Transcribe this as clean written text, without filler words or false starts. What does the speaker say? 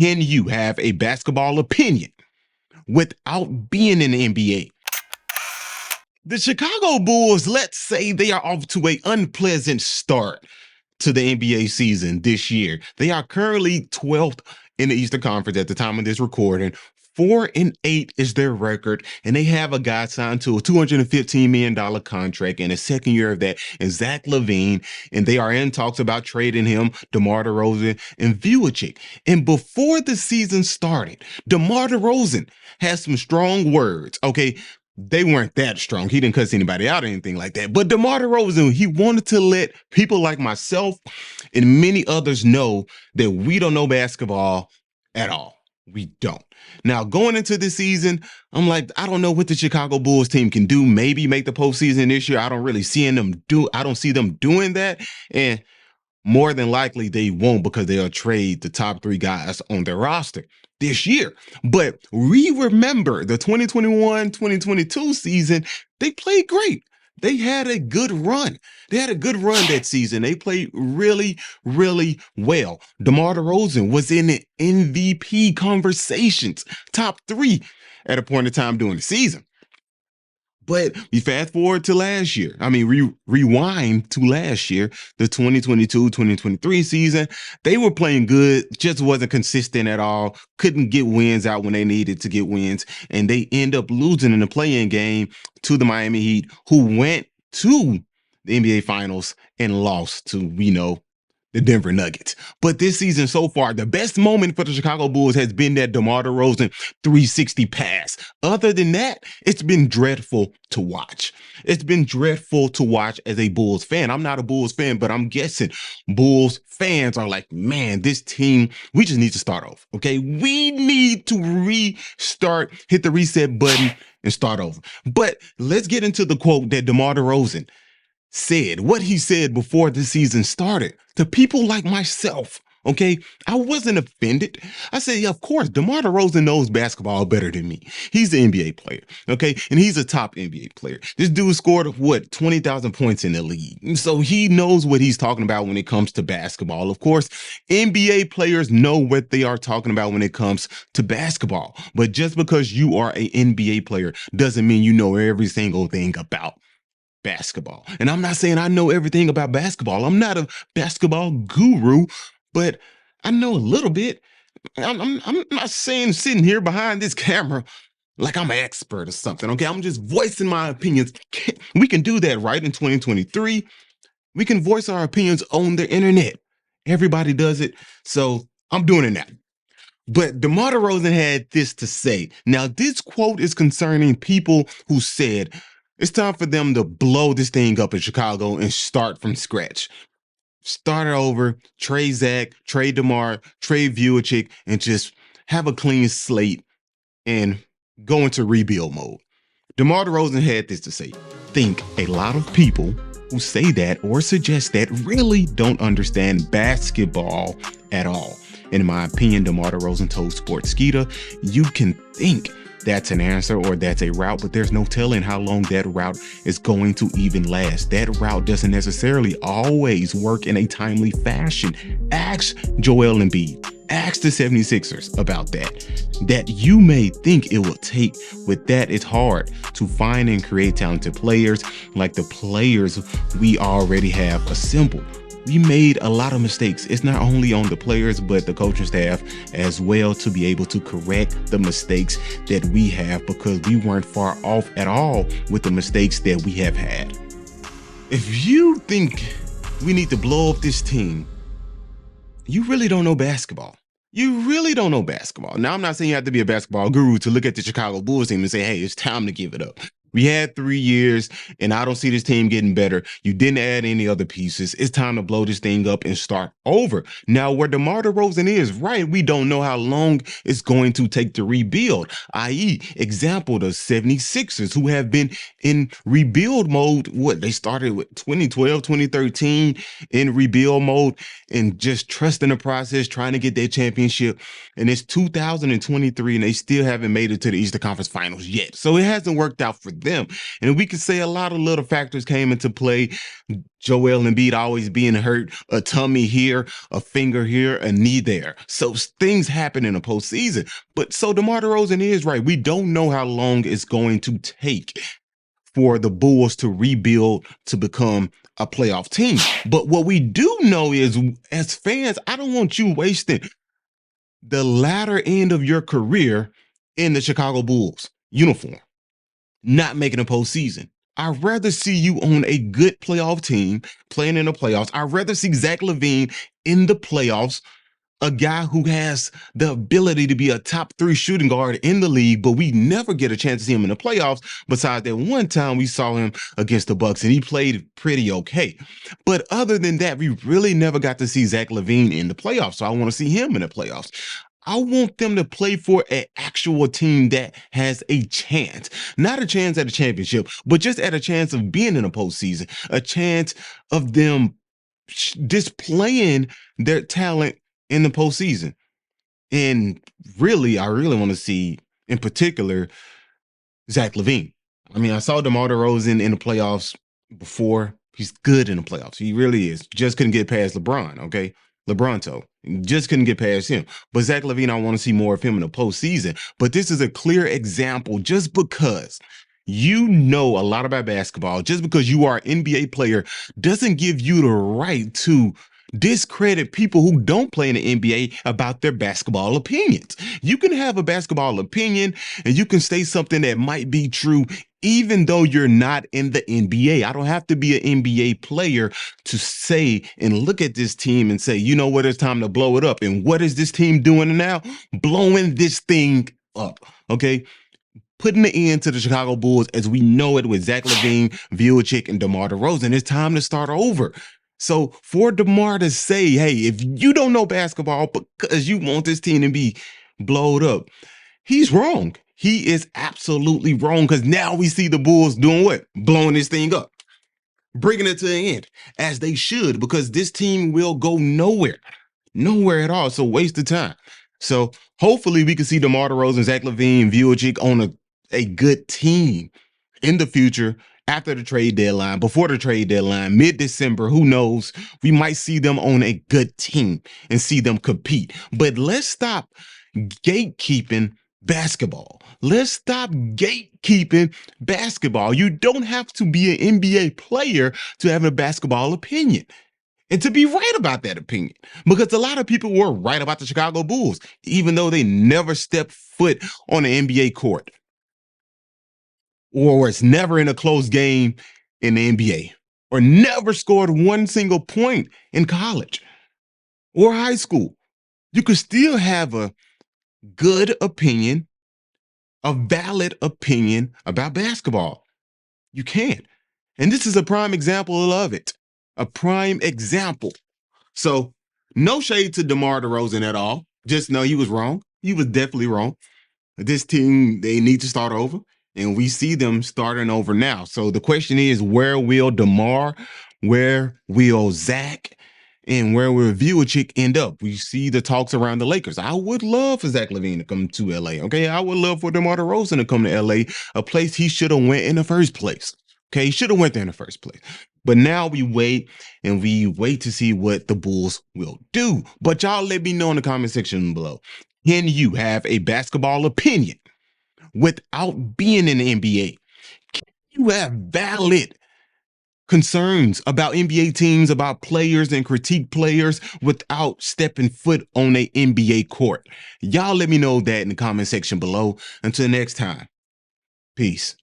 Can you have a basketball opinion without being in the NBA? The Chicago Bulls, let's say they are off to an unpleasant start to the NBA season this year. They are currently 12th in the Eastern Conference at the time of this recording. 4-8 is their record, and they have a guy signed to a $215 million contract in the second year of that, and Zach LaVine, and they are in talks about trading him, DeMar DeRozan, and Vucevic. And before the season started, DeMar DeRozan has some strong words, okay? They weren't that strong. He didn't cuss anybody out or anything like that. But DeMar DeRozan, he wanted to let people like myself and many others know that we don't know basketball at all. We don't. Now, going into this season, I'm like, I don't know what the Chicago Bulls team can do. Maybe make the postseason this year. I don't see them doing that. And more than likely they won't, because they'll trade the top 3 guys on their roster this year. But we remember the 2021-2022 season, they played great. They had a good run. That season. They played really, really well. DeMar DeRozan was in the MVP conversations, top 3 at a point in time during the season. But we fast forward to last year. Rewind to last year, the 2022-2023 season. They were playing good, just wasn't consistent at all. Couldn't get wins out when they needed to get wins. And they end up losing in the play-in game to the Miami Heat, who went to the NBA Finals and lost to, the Denver Nuggets. But this season so far, the best moment for the Chicago Bulls has been that DeMar DeRozan 360 pass. Other than that, it's been dreadful to watch. It's been dreadful to watch as a Bulls fan. I'm not a Bulls fan, but I'm guessing Bulls fans are like, man, this team, we just need to start over, okay? We need to restart, hit the reset button and start over. But let's get into the quote that DeMar DeRozan said, what he said before the season started to people like myself. Okay, I wasn't offended. I said, yeah, of course, DeMar DeRozan knows basketball better than me. He's an NBA player, okay, and he's a top NBA player. This dude scored 20,000 points in the league, so he knows what he's talking about when it comes to basketball. Of course, NBA players know what they are talking about when it comes to basketball. But just because you are an NBA player doesn't mean you know every single thing about basketball. And I'm not saying I know everything about basketball. I'm not a basketball guru, but I know a little bit. I'm not saying sitting here behind this camera like I'm an expert or something, okay? I'm just voicing my opinions. We can do that, right? In 2023, we can voice our opinions on the internet. Everybody does it, so I'm doing it now. But DeMar DeRozan had this to say. Now, this quote is concerning people who said, it's time for them to blow this thing up in Chicago and start from scratch. Start over, trade Zach, trade DeMar, trade Vucevic, and just have a clean slate and go into rebuild mode. DeMar DeRozan had this to say. Think a lot of people who say that or suggest that really don't understand basketball at all. In my opinion, DeMar DeRozan told Sportskeeda, you can think that's an answer or that's a route, but there's no telling how long that route is going to even last. That route doesn't necessarily always work in a timely fashion. Ask Joel Embiid. Ask the 76ers about that you may think it will take. With that, it's hard to find and create talented players like the players we already have assembled. We made a lot of mistakes. It's not only on the players, but the coaching staff as well, to be able to correct the mistakes that we have, because we weren't far off at all with the mistakes that we have had. If you think we need to blow up this team, you really don't know basketball. You really don't know basketball. Now, I'm not saying you have to be a basketball guru to look at the Chicago Bulls team and say, hey, it's time to give it up. We had 3 years, and I don't see this team getting better. You didn't add any other pieces. It's time to blow this thing up and start over. Now, where DeMar DeRozan is, right, we don't know how long it's going to take to rebuild, i.e., example, the 76ers, who have been in rebuild mode. They started with 2012, 2013 in rebuild mode and just trusting the process, trying to get their championship. And it's 2023, and they still haven't made it to the Eastern Conference Finals yet. So it hasn't worked out for them. And we could say a lot of little factors came into play. Joel Embiid always being hurt, a tummy here, a finger here, a knee there. So things happen in the postseason. But so DeMar DeRozan is right. We don't know how long it's going to take for the Bulls to rebuild to become a playoff team. But what we do know is, as fans, I don't want you wasting the latter end of your career in the Chicago Bulls uniform, not making a postseason. I'd rather see you on a good playoff team playing in the playoffs. I'd rather see Zach LaVine in the playoffs, a guy who has the ability to be a top 3 shooting guard in the league, but we never get a chance to see him in the playoffs. Besides that one time we saw him against the Bucks and he played pretty okay. But other than that, we really never got to see Zach LaVine in the playoffs. So I want to see him in the playoffs. I want them to play for an actual team that has a chance, not a chance at a championship, but just at a chance of being in a postseason, a chance of them displaying their talent in the postseason. And really, I really want to see, in particular, Zach LaVine. I mean, I saw DeMar DeRozan in the playoffs before. He's good in the playoffs. He really is. Just couldn't get past LeBron, okay? LeBronto. Just couldn't get past him. But Zach LaVine, I want to see more of him in the postseason. But this is a clear example just because you know a lot about basketball, just because you are an NBA player doesn't give you the right to discredit people who don't play in the NBA about their basketball opinions. You can have a basketball opinion and you can say something that might be true even though you're not in the NBA. I don't have to be an NBA player to say and look at this team and say, you know what, it's time to blow it up. And what is this team doing now? Blowing this thing up, okay? Putting the end to the Chicago Bulls as we know it with Zach LaVine, Vucevic, and DeMar DeRozan. It's time to start over. So for DeMar to say, hey, if you don't know basketball because you want this team to be blowed up, he's wrong. He is absolutely wrong because now we see the Bulls doing what? Blowing this thing up, bringing it to the end, as they should, because this team will go nowhere, nowhere at all. So waste of time. So hopefully we can see DeMar DeRozan, Zach LaVine, Vucevic on a good team in the future, after the trade deadline, before the trade deadline, mid-December, who knows? We might see them on a good team and see them compete. But let's stop gatekeeping basketball. Let's stop gatekeeping basketball. You don't have to be an NBA player to have a basketball opinion and to be right about that opinion, because a lot of people were right about the Chicago Bulls, even though they never stepped foot on the NBA court, or was never in a close game in the NBA, or never scored one single point in college or high school. You could still have a good opinion, a valid opinion about basketball. You can. And this is a prime example of it. A prime example. So no shade to DeMar DeRozan at all. Just know he was wrong. He was definitely wrong. This team, they need to start over. And we see them starting over now. So the question is, where will DeMar, where will Zach, and where will Vucevic end up? We see the talks around the Lakers. I would love for Zach LaVine to come to LA. Okay, I would love for DeMar DeRozan to come to LA, a place he should have went in the first place. Okay, he should have went there in the first place. But now we wait to see what the Bulls will do. But y'all let me know in the comment section below. Can you have a basketball opinion without being in the NBA? Can you have valid concerns about NBA teams, about players, and critique players without stepping foot on a NBA court? Y'all let me know that in the comment section below. Until next time, peace.